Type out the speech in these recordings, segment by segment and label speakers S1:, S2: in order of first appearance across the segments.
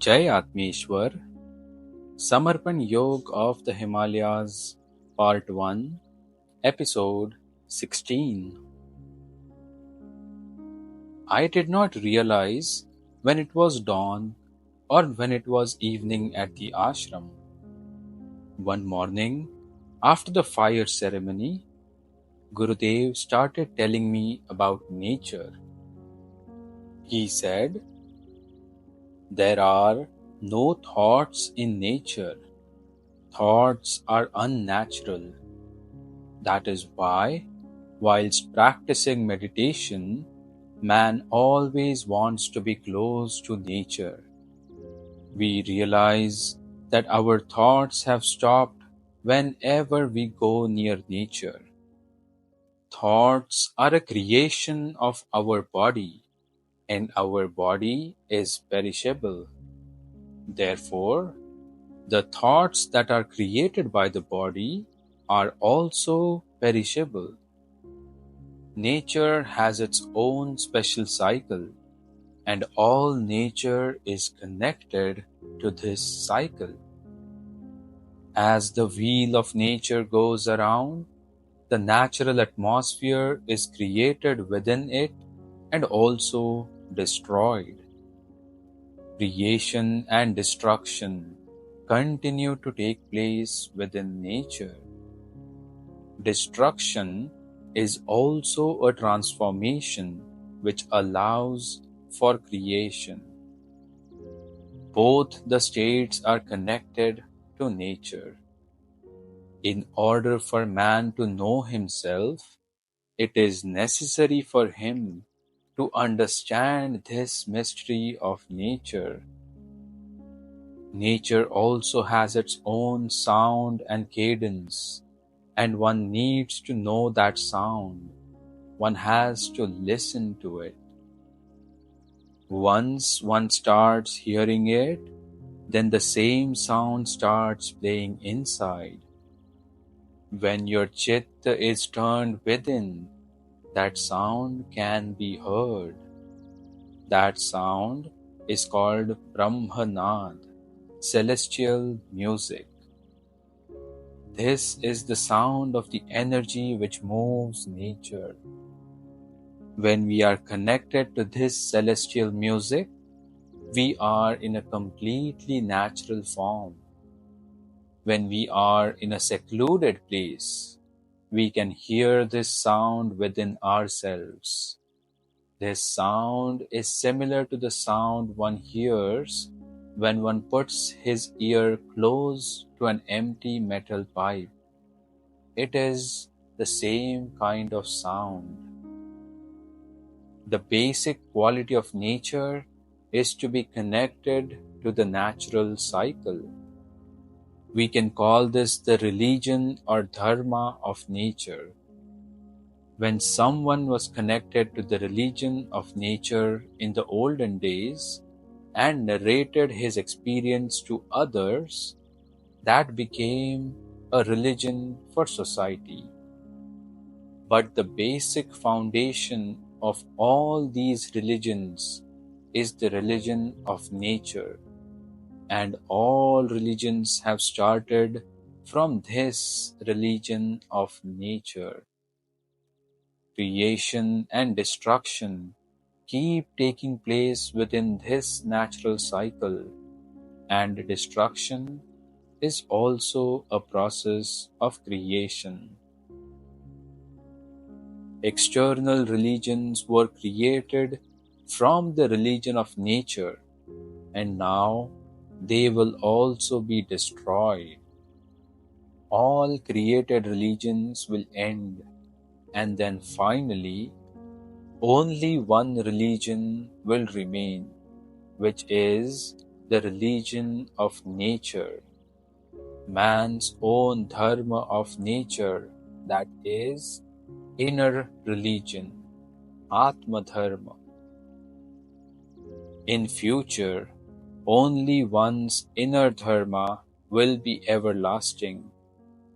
S1: Jai Atmeshwar, Samarpan Yog of the Himalayas, Part 1, Episode 16. I did not realize when it was dawn or when it was evening at the ashram. One morning, after the fire ceremony, Gurudev started telling me about nature. He said, "There are no thoughts in nature. Thoughts are unnatural. That is why, whilst practicing meditation, man always wants to be close to nature. We realize that our thoughts have stopped whenever we go near nature. Thoughts are a creation of our body, and our body is perishable. Therefore, the thoughts that are created by the body are also perishable. Nature has its own special cycle, and all nature is connected to this cycle. As the wheel of nature goes around, the natural atmosphere is created within it and also destroyed. Creation and destruction continue to take place within nature. Destruction is also a transformation which allows for creation. Both the states are connected to nature. In order for man to know himself, it is necessary for him to understand this mystery of nature. Nature also has its own sound and cadence, and one needs to know that sound. One has to listen to it. Once one starts hearing it, then the same sound starts playing inside. When your chitta is turned within, that sound can be heard. That sound is called Brahmanad, celestial music. This is the sound of the energy which moves nature. When we are connected to this celestial music, we are in a completely natural form. When we are in a secluded place, we can hear this sound within ourselves. This sound is similar to the sound one hears when one puts his ear close to an empty metal pipe. It is the same kind of sound. The basic quality of nature is to be connected to the natural cycle. We can call this the religion or dharma of nature. When someone was connected to the religion of nature in the olden days and narrated his experience to others, that became a religion for society. But the basic foundation of all these religions is the religion of nature, and all religions have started from this religion of nature. Creation and destruction keep taking place within this natural cycle, and destruction is also a process of creation. External religions were created from the religion of nature, and now they will also be destroyed. All created religions will end, and then finally, only one religion will remain, which is the religion of nature, man's own dharma of nature, that is, inner religion, Atma Dharma. In future, only one's inner dharma will be everlasting,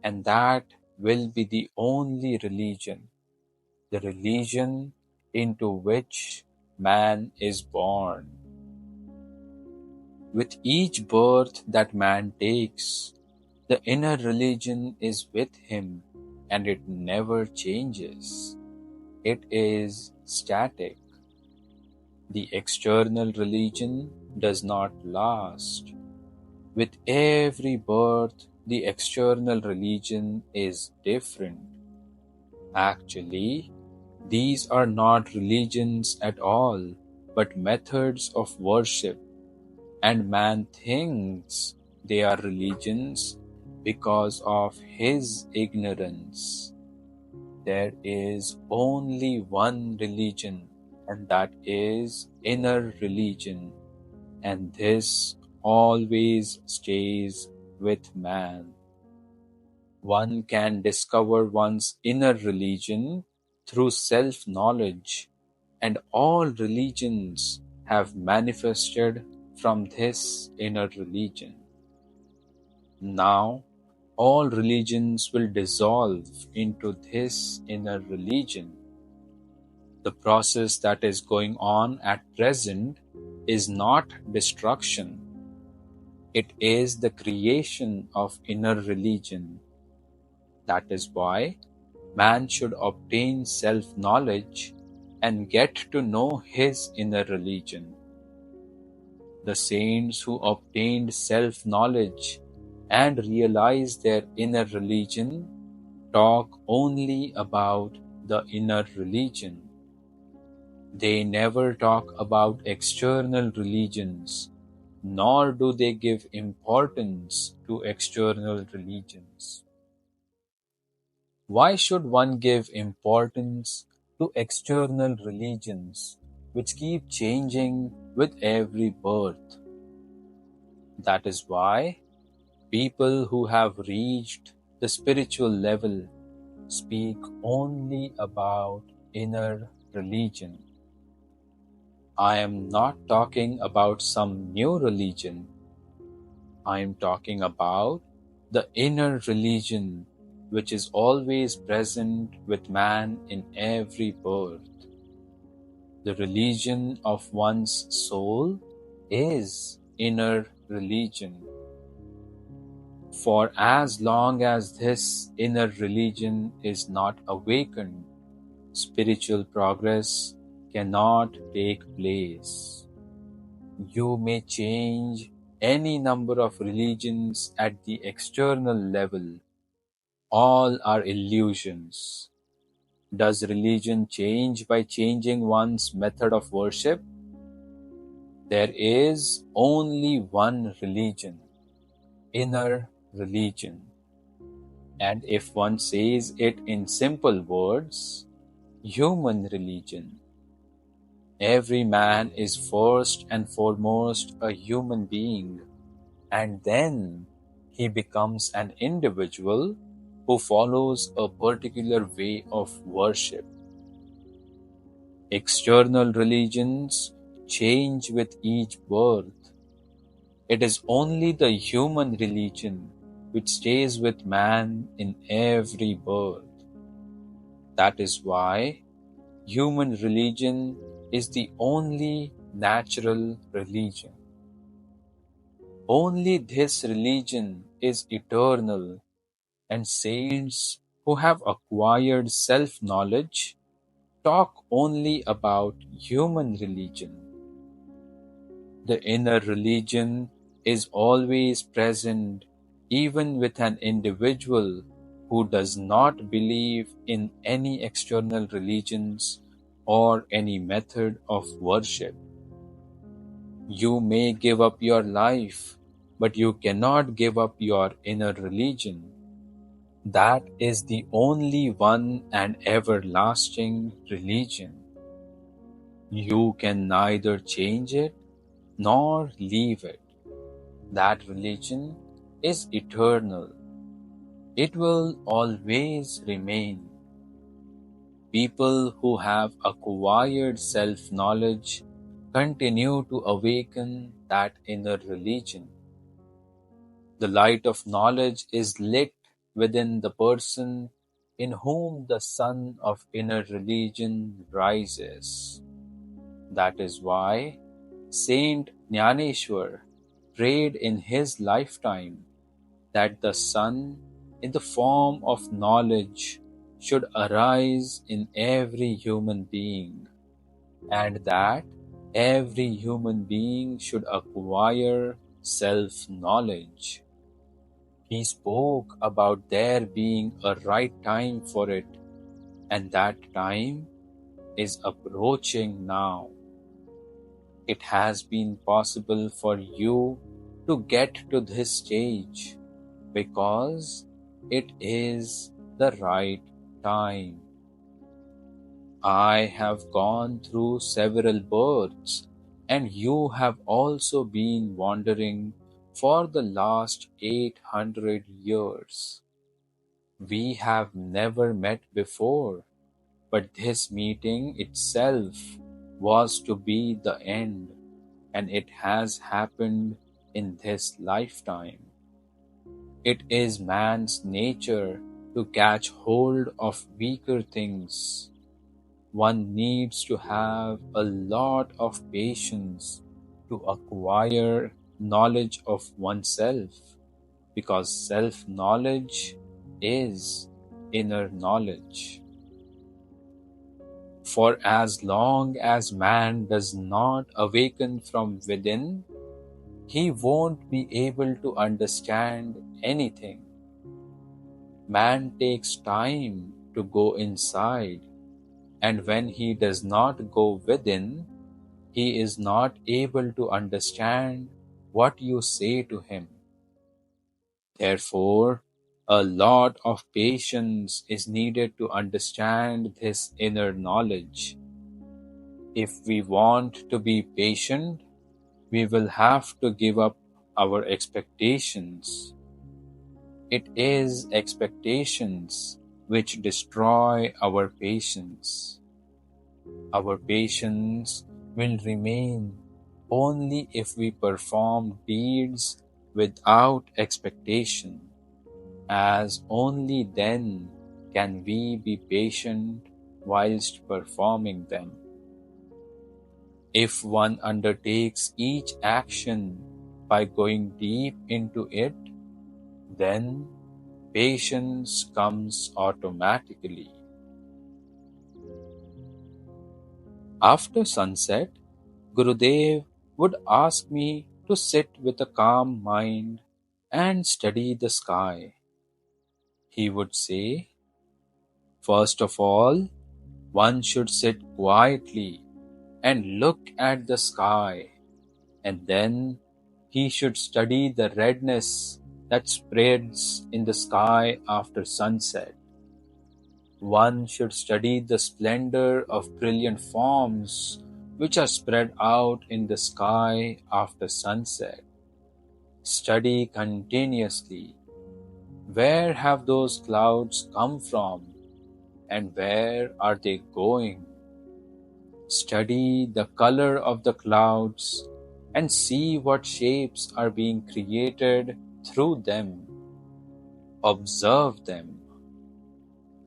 S1: and that will be the only religion, the religion into which man is born. With each birth that man takes, the inner religion is with him and it never changes. It is static. The external religion does not last. With every birth, the external religion is different. Actually, these are not religions at all, but methods of worship, and man thinks they are religions because of his ignorance. There is only one religion, and that is inner religion, and this always stays with man. One can discover one's inner religion through self-knowledge, and all religions have manifested from this inner religion. Now, all religions will dissolve into this inner religion. The process that is going on at present is not destruction. It is the creation of inner religion. That is why man should obtain self-knowledge and get to know his inner religion. The saints who obtained self-knowledge and realized their inner religion talk only about the inner religion. They never talk about external religions, nor do they give importance to external religions. Why should one give importance to external religions which keep changing with every birth? That is why people who have reached the spiritual level speak only about inner religion. I am not talking about some new religion. I am talking about the inner religion which is always present with man in every birth. The religion of one's soul is inner religion. For as long as this inner religion is not awakened, spiritual progress cannot take place. You may change any number of religions at the external level. All are illusions. Does religion change by changing one's method of worship? There is only one religion, inner religion. And if one says it in simple words, human religion. Every man is first and foremost a human being, and then he becomes an individual who follows a particular way of worship. External religions change with each birth. It is only the human religion which stays with man in every birth. That is why human religion is the only natural religion. Only this religion is eternal, and saints who have acquired self-knowledge talk only about human religion. The inner religion is always present even with an individual who does not believe in any external religions or any method of worship. You may give up your life, but you cannot give up your inner religion. That is the only one and everlasting religion. You can neither change it nor leave it. That religion is eternal. It will always remain. People who have acquired self-knowledge continue to awaken that inner religion. The light of knowledge is lit within the person in whom the sun of inner religion rises. That is why Saint Jnaneshwar prayed in his lifetime that the sun, in the form of knowledge, should arise in every human being, and that every human being should acquire self-knowledge. He spoke about there being a right time for it, and that time is approaching now. It has been possible for you to get to this stage because it is the right time. I have gone through several births, and you have also been wandering for the last 800 years. We have never met before, but this meeting itself was to be the end, and it has happened in this lifetime. It is man's nature to catch hold of weaker things. One needs to have a lot of patience to acquire knowledge of oneself, because self-knowledge is inner knowledge. For as long as man does not awaken from within, he won't be able to understand anything. Man takes time to go inside, and when he does not go within, he is not able to understand what you say to him. Therefore, a lot of patience is needed to understand this inner knowledge. If we want to be patient, we will have to give up our expectations. It is expectations which destroy our patience. Our patience will remain only if we perform deeds without expectation, as only then can we be patient whilst performing them. If one undertakes each action by going deep into it, then patience comes automatically. After sunset, Gurudev would ask me to sit with a calm mind and study the sky. He would say, first of all, one should sit quietly and look at the sky, and then he should study the redness that spreads in the sky after sunset. One should study the splendor of brilliant forms which are spread out in the sky after sunset. Study continuously. Where have those clouds come from, and where are they going? Study the color of the clouds and see what shapes are being created through them. Observe them.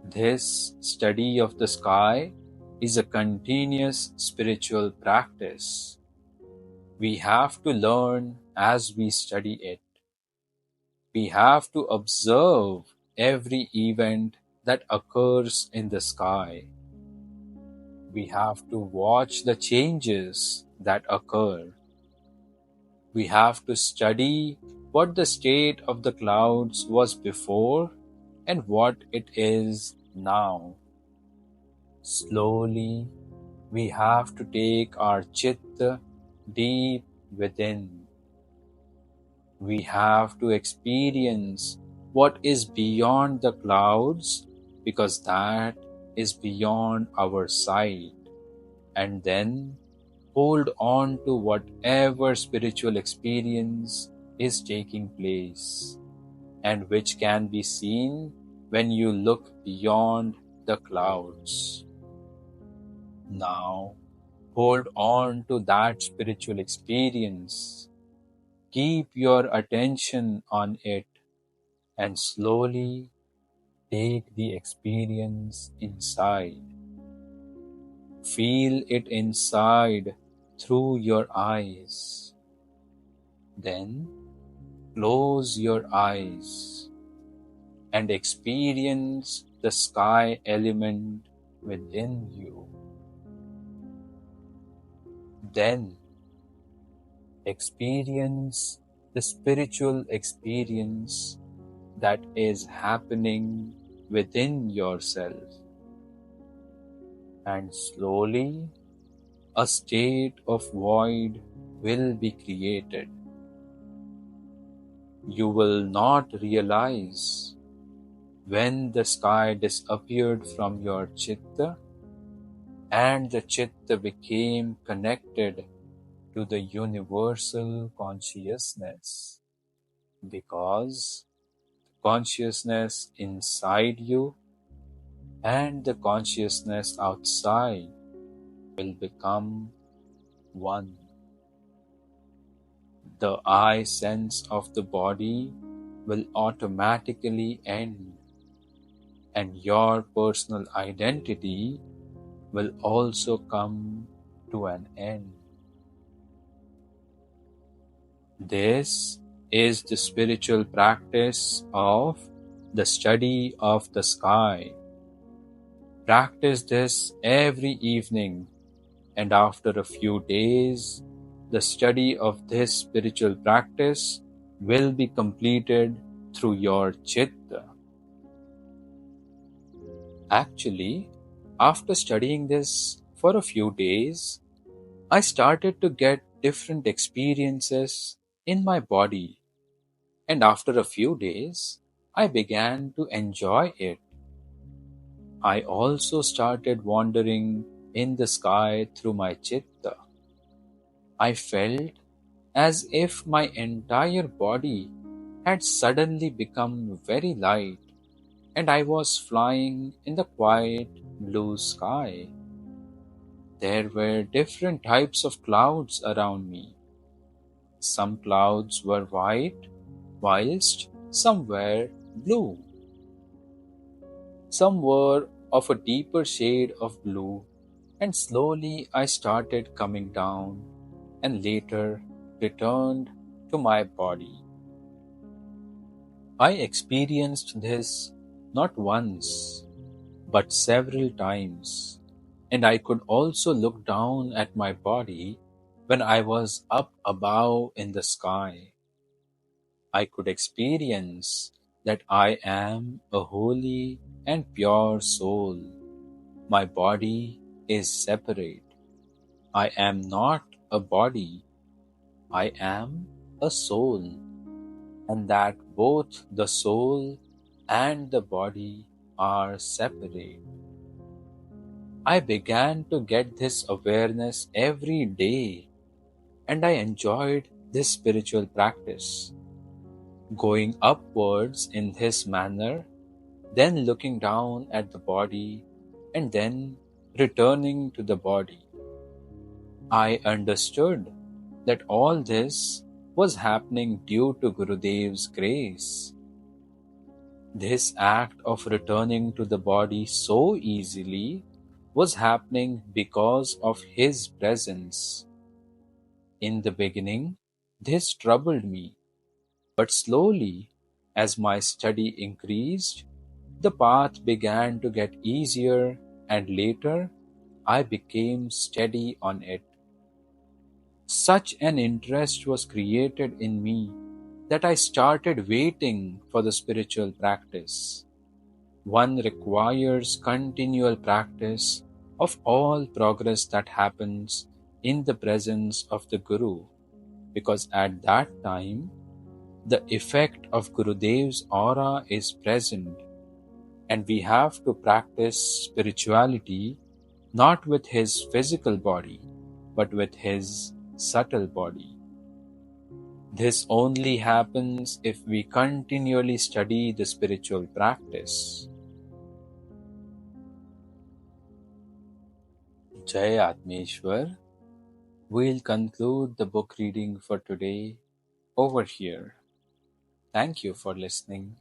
S1: This study of the sky is a continuous spiritual practice. We have to learn as we study it. We have to observe every event that occurs in the sky. We have to watch the changes that occur. We have to study what the state of the clouds was before and what it is now. Slowly, we have to take our chitta deep within. We have to experience what is beyond the clouds, because that is beyond our sight, and then hold on to whatever spiritual experience is taking place, and which can be seen when you look beyond the clouds. Now, hold on to that spiritual experience. Keep your attention on it and slowly take the experience inside. Feel it inside through your eyes. Then close your eyes and experience the sky element within you. Then experience the spiritual experience that is happening within yourself. And slowly a state of void will be created. You will not realize when the sky disappeared from your chitta and the chitta became connected to the universal consciousness, because consciousness inside you and the consciousness outside will become one. The I sense of the body will automatically end, and your personal identity will also come to an end. This is the spiritual practice of the study of the sky. Practice this every evening, and after a few days, the study of this spiritual practice will be completed through your chitta. Actually, after studying this for a few days, I started to get different experiences in my body, and after a few days, I began to enjoy it. I also started wandering in the sky through my chitta. I felt as if my entire body had suddenly become very light, and I was flying in the quiet blue sky. There were different types of clouds around me. Some clouds were white, whilst some were blue. Some were of a deeper shade of blue, and slowly I started coming down and later returned to my body. I experienced this not once, but several times, and I could also look down at my body when I was up above in the sky. I could experience that I am a holy and pure soul. My body is separate. I am not a body. I am a soul, and that both the soul and the body are separate. I began to get this awareness every day, and I enjoyed this spiritual practice. Going upwards in this manner, then looking down at the body, and then returning to the body. I understood that all this was happening due to Gurudev's grace. This act of returning to the body so easily was happening because of his presence. In the beginning, this troubled me, but slowly, as my study increased, the path began to get easier, and later I became steady on it. Such an interest was created in me that I started waiting for the spiritual practice. One requires continual practice of all progress that happens in the presence of the Guru, because at that time, the effect of Gurudev's aura is present, and we have to practice spirituality not with his physical body, but with his subtle body. This only happens if we continually study the spiritual practice. Jai Atmeshwar. We'll conclude the book reading for today over here. Thank you for listening.